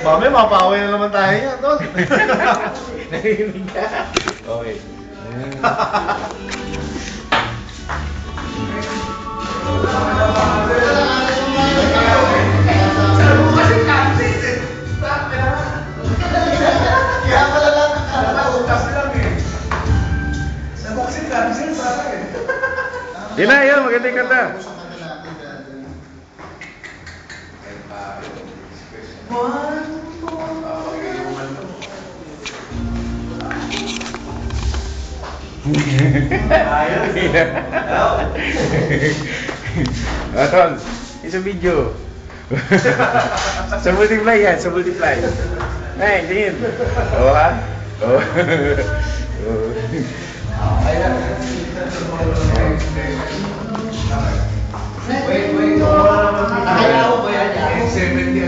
Mami, mapaway na naman tayo yan, tol. Narinig ka? Okay. Kaya pala lang nakakautas lang eh. Sa boxing kasi parang eh. Yun na, yun. Maganda yung kanta. Tol, isa video. Sa multiply yan, sa multiply. Ay, tingin. Oo ha? Oo.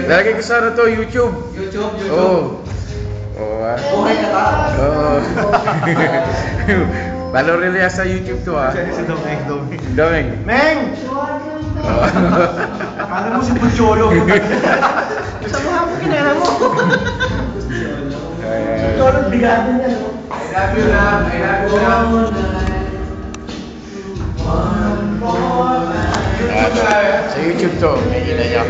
Lalagay ko sa ano to, YouTube. Oo. Oo ha? Buhay ka ba? Oo. Panorin niya sa YouTube to ha. Si Domeng. Domeng. Meng! Oo. Akala mo si Pucholo. Sa mukha mo kinala mo. Ayan. Ito ang bigado niya, no? I love you, love. I love you, love. Sa YouTube to, may kita niya.